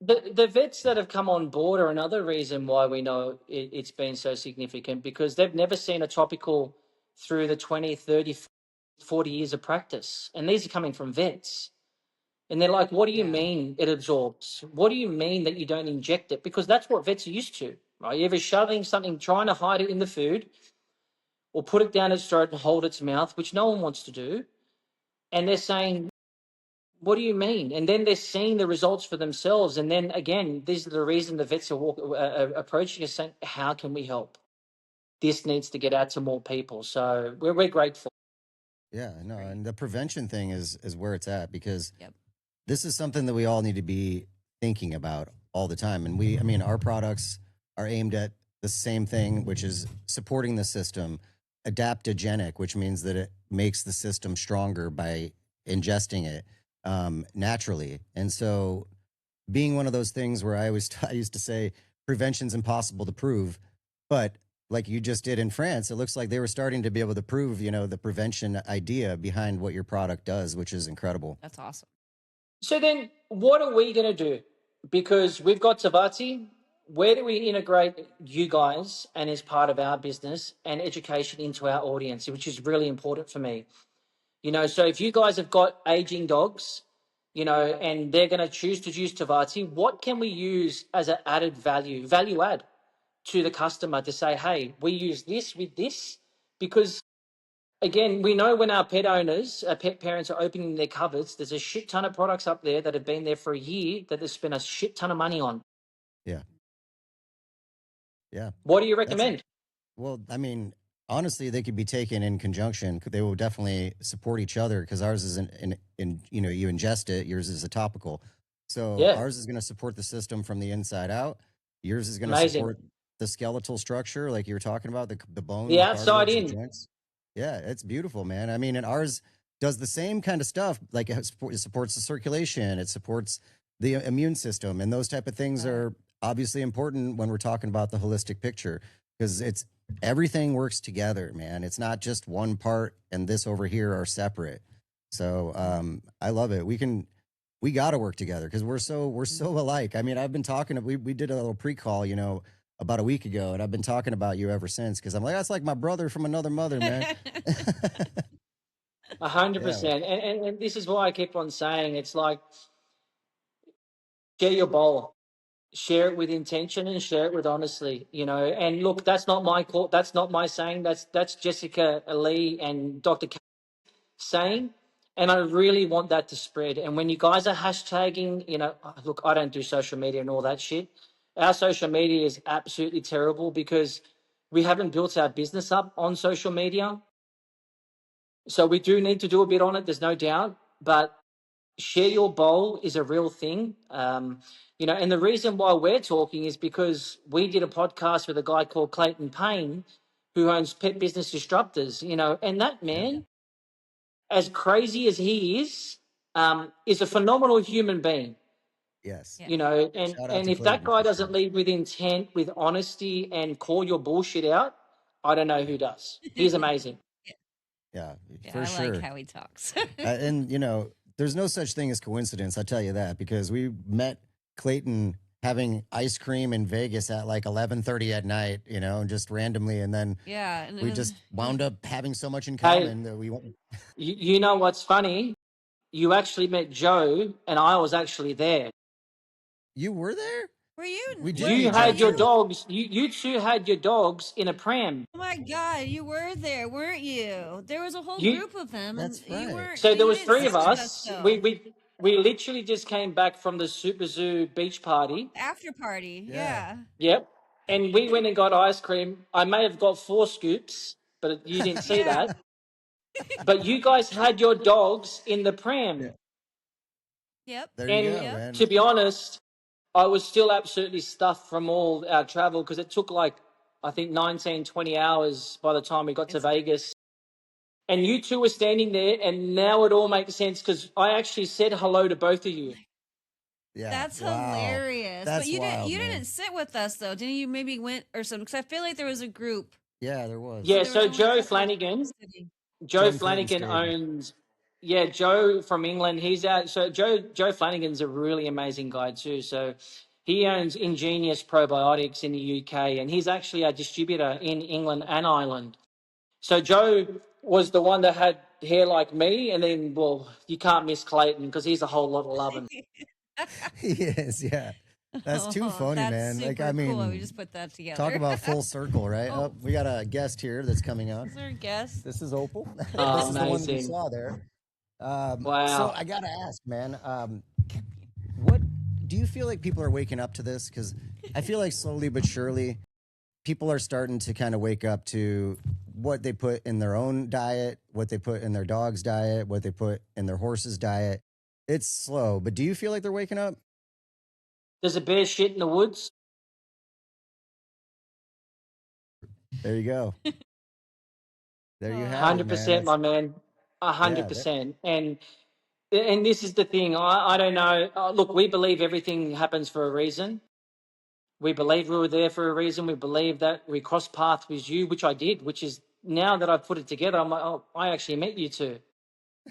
the vets that have come on board are another reason why we know it's been so significant, because they've never seen a topical through the 20, 30, 40 years of practice. And these are coming from vets. And they're like, what do you mean it absorbs? What do you mean that you don't inject it? Because that's what vets are used to, right? You're ever shoving something, trying to hide it in the food, or put it down its throat and hold its mouth, which no one wants to do. And they're saying, what do you mean? And then they're seeing the results for themselves. And then again, this is the reason the vets are approaching us saying, how can we help? This needs to get out to more people. So we're grateful. Yeah, no, and the prevention thing is where it's at, because Yep. this is something that we all need to be thinking about all the time. And I mean, our products are aimed at the same thing, which is supporting the system, adaptogenic, which means that it makes the system stronger by ingesting it naturally. And so, being one of those things where I used to say prevention's impossible to prove, but like you just did in France, it looks like they were starting to be able to prove, you know, the prevention idea behind what your product does, which is incredible. That's awesome. So then what are we going to do? Because we've got Tvati. Where do we integrate you guys and as part of our business and education into our audience, which is really important for me? You know, so if you guys have got aging dogs, you know, and they're going to choose to use Tvati, what can we use as an added value add to the customer to say, hey, we use this with this? Because again, we know when our pet owners, our pet parents are opening their cupboards, there's a shit ton of products up there that have been there for a year that they've spent a shit ton of money on. Yeah. Yeah. What do you That's recommend? Well, I mean, honestly, they could be taken in conjunction. They will definitely support each other, because ours is in you know, you ingest it, yours is a topical. So Yeah, ours is going to support the system from the inside out. Yours is going to amazing. support the skeletal structure, like you were talking about, the bone, The the outside cartilage, the in. joints. Yeah, it's beautiful, man. I mean, and ours does the same kind of stuff. Like it supports the circulation, it supports the immune system, and those type of things are obviously important when we're talking about the holistic picture, because it's everything works together, man. It's not just one part and this over here are separate. So I love it. We got to work together, because we're so alike. I mean, I've been talking. We did a little pre-call, you know, about a week ago, and I've been talking about you ever since, because I'm like, that's like my brother from another mother, man. 100%. Yeah, And this is why I keep on saying, it's like, share your bowl, share it with intention and share it with honesty, you know. And look, that's not my call, that's not my saying, that's Jessica Lee and Dr. saying. And I really want that to spread. And when you guys are hashtagging, you know, look, I don't do social media and all that shit. Our social media is absolutely terrible, because we haven't built our business up on social media. So we do need to do a bit on it, there's no doubt. But share your bowl is a real thing. You know, and the reason why we're talking is because we did a podcast with a guy called Clayton Payne, who owns Pet Business Disruptors, you know, and that man, as crazy as he is a phenomenal human being. Yes. Yeah. You know, Shout out and to if that Clayton guy for doesn't sure. lead with intent, with honesty, and call your bullshit out, I don't know who does. He's amazing. Yeah, Yeah, for I like sure. how he talks. And you know, there's no such thing as coincidence. I tell you that because we met Clayton having ice cream in Vegas at like 11:30 at night. You know, just randomly, and then Yeah, and we then just wound up having so much in Hey, common that we went. you know what's funny? You actually met Joe, and I was actually there. You were there. were you We did were You meet were Joe had your you? too. dogs. You two had your dogs in a pram. Oh my God, you were there, weren't you? There was a whole You group of them, and That's right. so there you was didn't three sit of with us us. though. We literally just came back from the Super Zoo beach party. After party, Yeah. yeah. Yep. And we went and got ice cream. I may have got 4 scoops, but you didn't see Yeah. that. But you guys had your dogs in the Yeah. pram. Yep. There you And go, Yep. man. to be honest, I was still absolutely stuffed from all our travel because it took like, I think 19, 20 hours by the time we got to It's Vegas. And you two were standing there, and now it all makes sense because I actually said hello to both of you. Yeah. That's Wow. hilarious. But That's you didn't wild, you man. didn't sit with us though. Didn't you maybe went or something? Because I feel like there was a group. Yeah, there was. So Yeah, there was so only a Joe couple of Flanagan, people sitting. Joe Joe and Clayton Flanagan stayed. owns, yeah, Joe from England. He's out. So Joe Flanagan's a really amazing guy too. So he owns Ingenious Probiotics in the UK, and he's actually a distributor in England and Ireland. So Joe was the one that had hair like me, and then well, you can't miss Clayton because he's a whole lot of loving. He is. Yeah. That's too Oh, funny, that's man. Like, I super cool. We mean, just put that together. talk about full circle, right? Oh, Oh, we got a guest here that's coming on. is there a guest? This is Opal. This Oh, is the one that you amazing! saw there. So Wow. I gotta ask, man, what do you feel like people are waking up to this? Because I feel like slowly but surely, people are starting to kind of wake up to what they put in their own diet, what they put in their dog's diet, what they put in their horse's diet. It's slow, but do you feel like they're waking up? There's a bear shit in the woods. There you go. There you have it, Oh, 100%, man. my man. A hundred Yeah, percent. And this is the thing. I don't know. Look, we believe everything happens for a reason. We believe we were there for a reason. We believe that we crossed paths with you, which I did. Which is now that I've put it together, I'm like, oh, I actually met you two.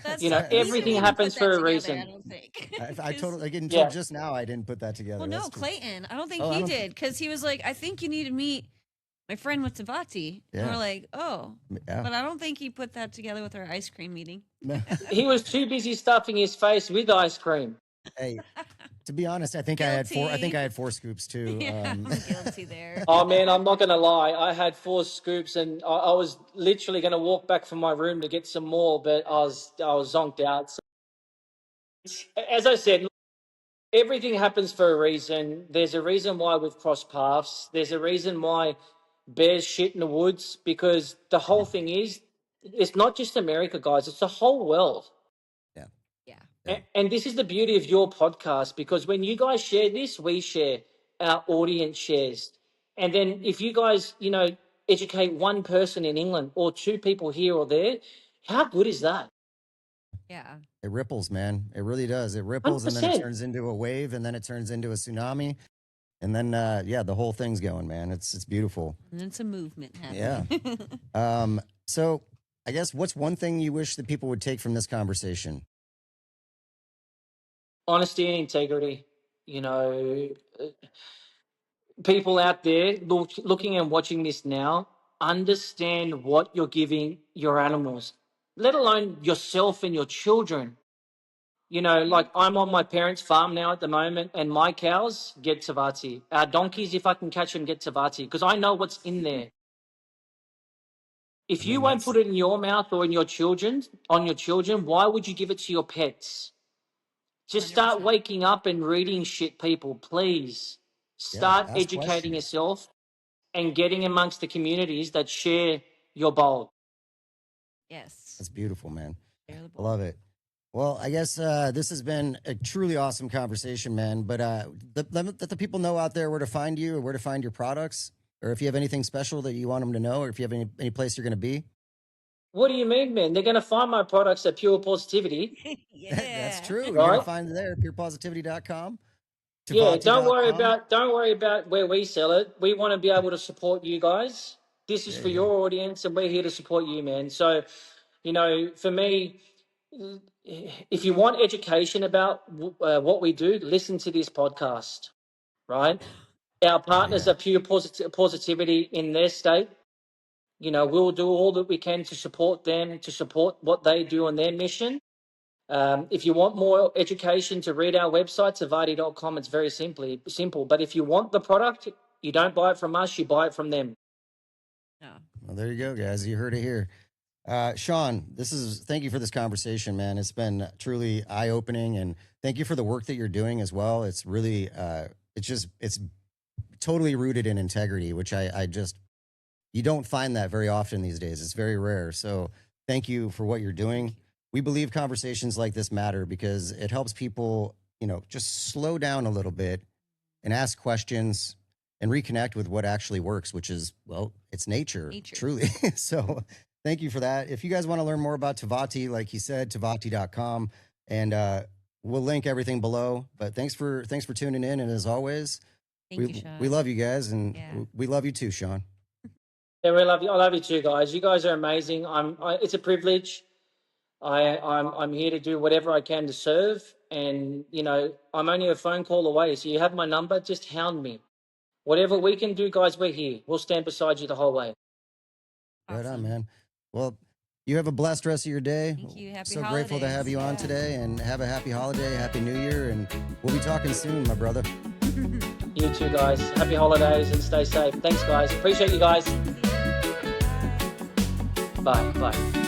that's You know, you didn't everything even put happens that for a together. I reason. don't think. I 'Cause- totally like until Yeah. just now I didn't put that together. well, no, That's true. Clayton. I don't think Oh, I he don't did because he was like, I think you need to meet my friend with Tvati. And Yeah. we're like, oh, Yeah. but I don't think he put that together with our ice cream meeting. He was too busy stuffing his face with ice cream. Hey, to be honest, I think I had four. I think Guilty. I had 4 scoops too. Yeah, I'm guilty there. Oh man, I'm not gonna lie. I had 4 scoops, and I was literally gonna walk back from my room to get some more, but I was zonked out. So, as I said, everything happens for a reason. There's a reason why we've crossed paths. There's a reason why bears shit in the woods because the whole thing is it's not just America, guys. It's the whole world. Yeah. Yeah. Yeah. And this is the beauty of your podcast because when you guys share this, we share, our audience shares. And then if you guys, educate one person in England or 2 people here or there, how good is that? Yeah. It ripples, man. It really does. It ripples, and then it 100%. turns into a wave, and then it turns into a tsunami, and then yeah, the whole thing's going, man. It's beautiful. And it's a movement Yeah. happening. So I guess what's one thing you wish that people would take from this conversation? Honesty and integrity. People out there looking and watching this now, understand what you're giving your animals, let alone yourself and your children. Like I'm on my parents' farm now at the moment, and my cows get Tvati. Our donkeys, if I can catch them, get Tvati because I know what's in there. If I you mean, won't that's put it in your mouth or in on your children, why would you give it to your pets? Just start 100%. waking up and reading shit, people, please. yeah. Start Ask educating questions. yourself and getting amongst the communities that share your bowl. Yes. That's beautiful, man. Share the I ball. love it. Well, I guess this has been a truly awesome conversation, man. But let the people know out there where to find you or where to find your products, or if you have anything special that you want them to know, or if you have any place you're going to be. What do you mean, man? They're going to find my products at Pure Positivity, Yeah. That's true. You're going to right? find it there at purepositivity.com. Yeah, Tvati.com? don't worry about where we sell it. We want to be able to support you guys. This is Yeah, for yeah. your audience, and we're here to support you, man. So, for me, if you want education about what we do, listen to this podcast. Right? Our partners Yeah. are Pure Positivity in their state. We'll do all that we can to support them, to support what they do on their mission. If you want more education, to read our website, tvati.com. It's very simple. But if you want the product, you don't buy it from us, you buy it from them. Yeah. Well, there you go, guys. You heard it here. Sean, thank you for this conversation, man. It's been truly eye opening, and thank you for the work that you're doing as well. It's really, it's totally rooted in integrity, which you don't find that very often these days. It's very rare. So thank you for what you're doing. We believe conversations like this matter because it helps people, just slow down a little bit and ask questions and reconnect with what actually works, which is, well, it's nature. Truly. So thank you for that. If you guys want to learn more about Tvati, like he said, tvati.com, and we'll link everything below. But thanks for tuning in. And as always, Thank you, Sean. we love you guys, and Yeah. we love you too, Sean. Yeah, we love you. I love you too, guys. You guys are amazing. It's a privilege. I'm here to do whatever I can to serve, and I'm only a phone call away. So you have my number. Just hound me. Whatever we can do, guys, we're here. We'll stand beside you the whole way. Right on, Awesome. man. Well, you have a blessed rest of your day. Thank you. Happy so grateful to have you on holidays. today, and have a happy holiday, happy New Year, and we'll be talking soon, my brother. You too, guys. Happy holidays and stay safe. Thanks, guys. Appreciate you guys. Bye. Bye.